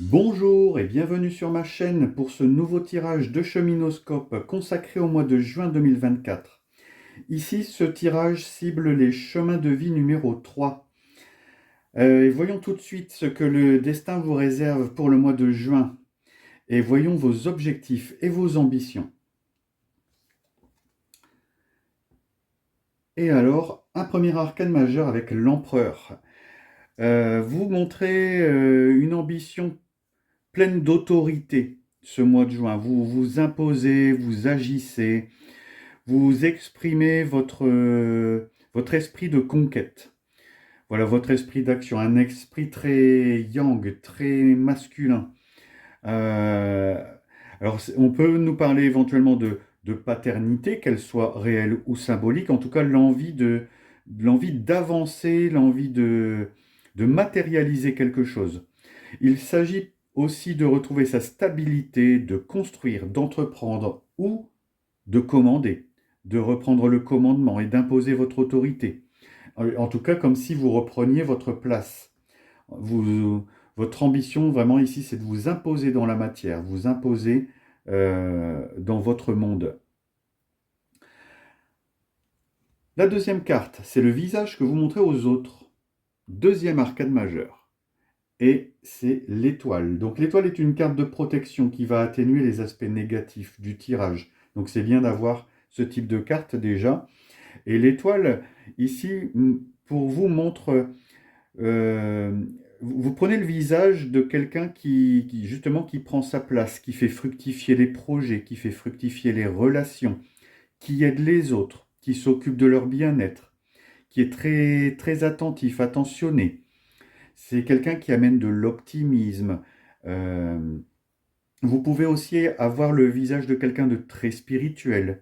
Bonjour et bienvenue sur ma chaîne pour ce nouveau tirage de Cheminoscope consacré au mois de juin 2024. Ici, ce tirage cible les chemins de vie numéro 3. Et voyons tout de suite ce que le destin vous réserve pour le mois de juin. Et voyons vos objectifs et vos ambitions. Et alors, un premier arcane majeur avec l'Empereur. Vous montrez une ambition pleine d'autorité ce mois de juin. Vous vous imposez, vous agissez, vous exprimez votre esprit de conquête. Voilà, votre esprit d'action, un esprit très yang, très masculin. Euh, alors, on peut nous parler éventuellement de paternité, qu'elle soit réelle ou symbolique, en tout cas l'envie d'avancer, l'envie de matérialiser quelque chose. Il s'agit aussi de retrouver sa stabilité, de construire, d'entreprendre ou de commander, de reprendre le commandement et d'imposer votre autorité. En tout cas, comme si vous repreniez votre place. Votre ambition, vraiment ici, c'est de vous imposer dans la matière, vous imposer dans votre monde. La deuxième carte, c'est le visage que vous montrez aux autres. Deuxième arcane majeur. Et c'est l'étoile. Donc l'étoile est une carte de protection qui va atténuer les aspects négatifs du tirage. Donc c'est bien d'avoir ce type de carte déjà. Et l'étoile, ici, pour vous, montre, euh, vous prenez le visage de quelqu'un justement, qui prend sa place, qui fait fructifier les projets, qui fait fructifier les relations, qui aide les autres, qui s'occupe de leur bien-être, qui est très, très attentif, attentionné. C'est quelqu'un qui amène de l'optimisme. Euh, Vous pouvez aussi avoir le visage de quelqu'un de très spirituel,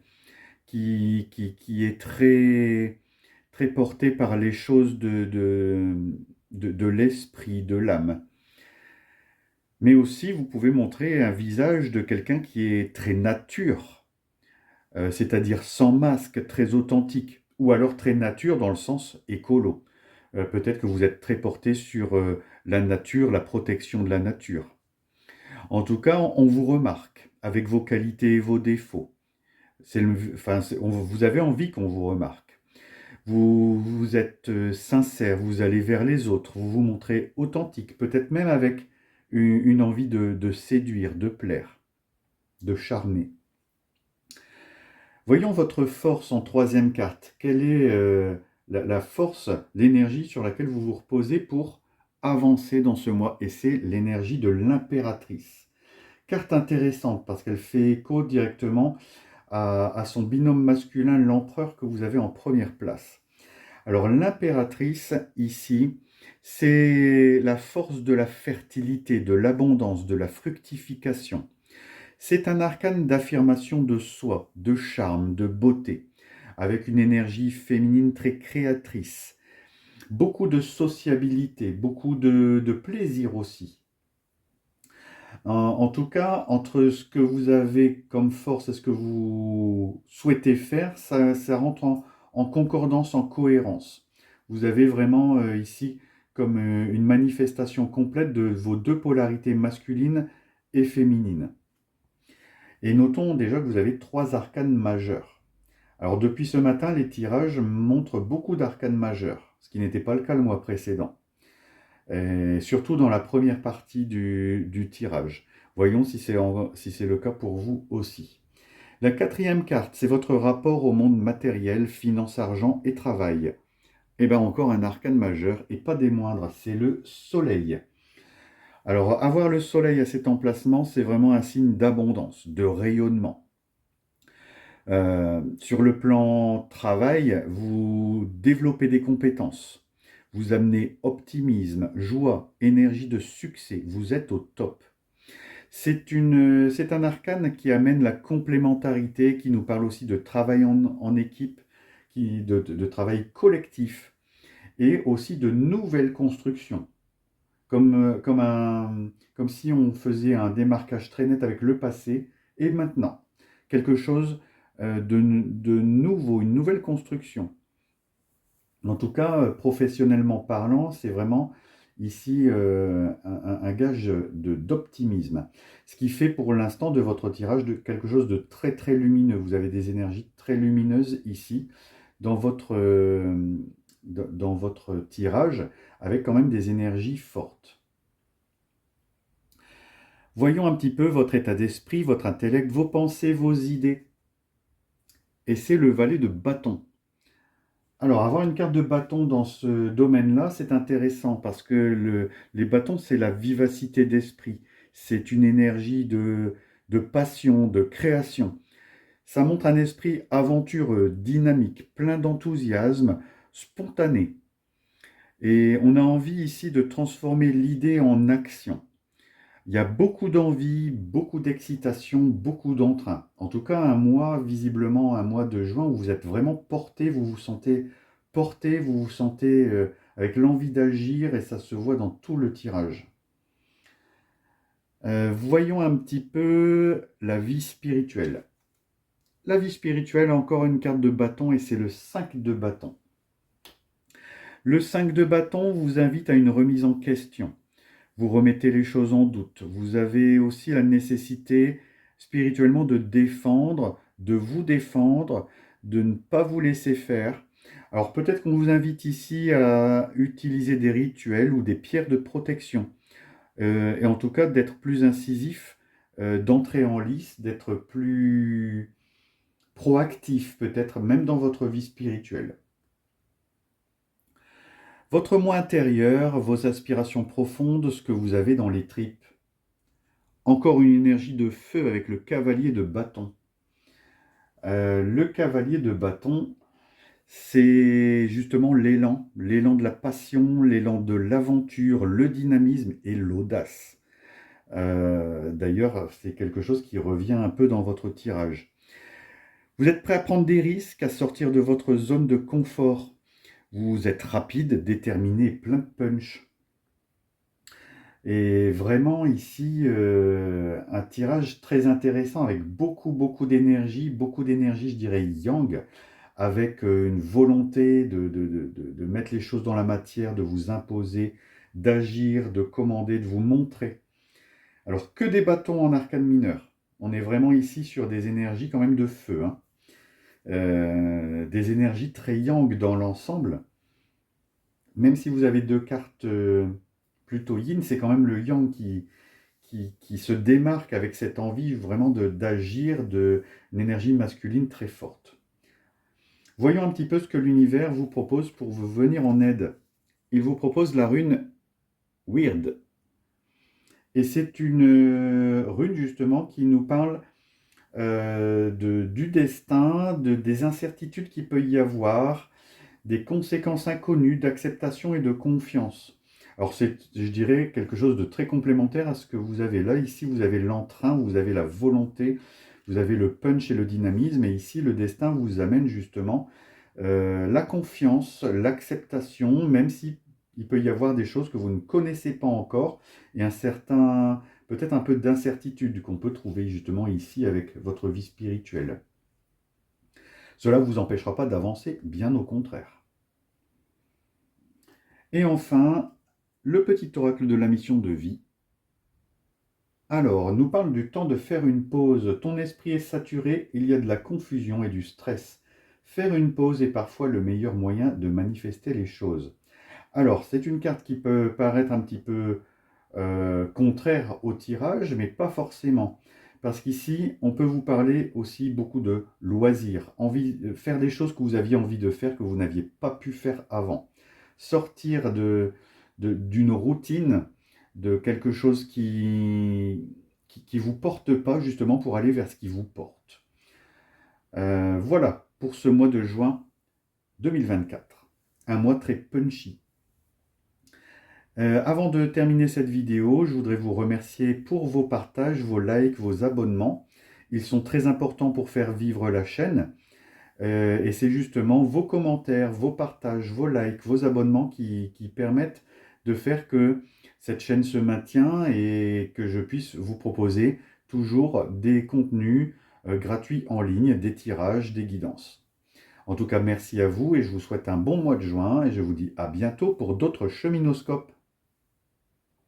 qui est très, très porté par les choses de l'esprit, de l'âme. Mais aussi, vous pouvez montrer un visage de quelqu'un qui est très nature, c'est-à-dire sans masque, très authentique, ou alors très nature dans le sens écolo. Peut-être que vous êtes très porté sur la nature, la protection de la nature. En tout cas, on vous remarque avec vos qualités et vos défauts. Vous avez envie qu'on vous remarque. Vous êtes sincère, vous allez vers les autres, vous vous montrez authentique, peut-être même avec une envie de séduire, de plaire, de charmer. Voyons votre force en troisième carte. Quelle est la force, l'énergie sur laquelle vous vous reposez pour avancer dans ce mois? Et c'est l'énergie de l'impératrice. Carte intéressante parce qu'elle fait écho directement à son binôme masculin, l'empereur, que vous avez en première place. Alors l'impératrice, ici, c'est la force de la fertilité, de l'abondance, de la fructification. C'est un arcane d'affirmation de soi, de charme, de beauté, avec une énergie féminine très créatrice, beaucoup de sociabilité, beaucoup de plaisir aussi. En tout cas, entre ce que vous avez comme force et ce que vous souhaitez faire, ça rentre en concordance, en cohérence. Vous avez vraiment ici comme une manifestation complète de vos deux polarités masculines et féminines. Et notons déjà que vous avez trois arcanes majeurs. Alors depuis ce matin, les tirages montrent beaucoup d'arcanes majeurs, ce qui n'était pas le cas le mois précédent. Et surtout dans la première partie du tirage. Voyons si c'est le cas pour vous aussi. La quatrième carte, c'est votre rapport au monde matériel, finance, argent et travail. Et bien encore un arcane majeur, et pas des moindres, c'est le soleil. Alors avoir le soleil à cet emplacement, c'est vraiment un signe d'abondance, de rayonnement. Sur le plan travail, vous développez des compétences. Vous amenez optimisme, joie, énergie de succès. Vous êtes au top. C'est un arcane qui amène la complémentarité, qui nous parle aussi de travail en équipe, de travail collectif et aussi de nouvelles constructions. Comme si on faisait un démarquage très net avec le passé et maintenant. Quelque chose de nouveau, une nouvelle construction. En tout cas, professionnellement parlant, c'est vraiment ici un gage d'optimisme. Ce qui fait pour l'instant de votre tirage quelque chose de très très lumineux. Vous avez des énergies très lumineuses ici dans dans votre tirage, avec quand même des énergies fortes. Voyons un petit peu votre état d'esprit, votre intellect, vos pensées, vos idées. Et c'est le valet de bâton. Alors, avoir une carte de bâton dans ce domaine-là, c'est intéressant parce que les bâtons, c'est la vivacité d'esprit. C'est une énergie de passion, de création. Ça montre un esprit aventureux, dynamique, plein d'enthousiasme, spontané. Et on a envie ici de transformer l'idée en action. Il y a beaucoup d'envie, beaucoup d'excitation, beaucoup d'entrain. En tout cas, un mois, visiblement un mois de juin, où vous êtes vraiment porté, vous vous sentez porté, vous vous sentez avec l'envie d'agir et ça se voit dans tout le tirage. Voyons un petit peu la vie spirituelle. La vie spirituelle a encore une carte de bâton et c'est le 5 de bâton. Le 5 de bâton vous invite à une remise en question. Vous remettez les choses en doute. Vous avez aussi la nécessité spirituellement de défendre, de vous défendre, de ne pas vous laisser faire. Alors peut-être qu'on vous invite ici à utiliser des rituels ou des pierres de protection. Et en tout cas d'être plus incisif, d'entrer en lice, d'être plus proactif peut-être même dans votre vie spirituelle. Votre moi intérieur, vos aspirations profondes, ce que vous avez dans les tripes. Encore une énergie de feu avec le cavalier de bâton. Le cavalier de bâton, c'est justement l'élan de la passion, l'élan de l'aventure, le dynamisme et l'audace. D'ailleurs, c'est quelque chose qui revient un peu dans votre tirage. Vous êtes prêt à prendre des risques, à sortir de votre zone de confort. Vous êtes rapide, déterminé, plein de punch. Et vraiment ici, un tirage très intéressant avec beaucoup d'énergie, je dirais yang, avec une volonté de mettre les choses dans la matière, de vous imposer, d'agir, de commander, de vous montrer. Alors que des bâtons en arcane mineur. On est vraiment ici sur des énergies quand même de feu, hein. Des énergies très yang dans l'ensemble. Même si vous avez deux cartes plutôt yin, c'est quand même le yang qui se démarque avec cette envie vraiment d'agir, une énergie masculine très forte. Voyons un petit peu ce que l'univers vous propose pour vous venir en aide. Il vous propose la rune Weird. Et c'est une rune justement qui nous parle du destin, des incertitudes qu'il peut y avoir, des conséquences inconnues, d'acceptation et de confiance. Alors c'est, je dirais, quelque chose de très complémentaire à ce que vous avez là. Ici, vous avez l'entrain, vous avez la volonté, vous avez le punch et le dynamisme. Et ici, le destin vous amène justement la confiance, l'acceptation, même si il peut y avoir des choses que vous ne connaissez pas encore et un certain, peut-être un peu d'incertitude qu'on peut trouver justement ici avec votre vie spirituelle. Cela ne vous empêchera pas d'avancer, bien au contraire. Et enfin, le petit oracle de la mission de vie. Alors, nous parle du temps de faire une pause. Ton esprit est saturé, il y a de la confusion et du stress. Faire une pause est parfois le meilleur moyen de manifester les choses. Alors, c'est une carte qui peut paraître un petit peu contraire au tirage, mais pas forcément. Parce qu'ici, on peut vous parler aussi beaucoup de loisirs, envie de faire des choses que vous aviez envie de faire, que vous n'aviez pas pu faire avant. Sortir d'une routine, de quelque chose qui vous porte pas, justement, pour aller vers ce qui vous porte. Voilà pour ce mois de juin 2024. Un mois très punchy. Avant de terminer cette vidéo, je voudrais vous remercier pour vos partages, vos likes, vos abonnements. Ils sont très importants pour faire vivre la chaîne. Et c'est justement vos commentaires, vos partages, vos likes, vos abonnements qui permettent de faire que cette chaîne se maintient et que je puisse vous proposer toujours des contenus gratuits en ligne, des tirages, des guidances. En tout cas, merci à vous et je vous souhaite un bon mois de juin et je vous dis à bientôt pour d'autres cheminoscopes.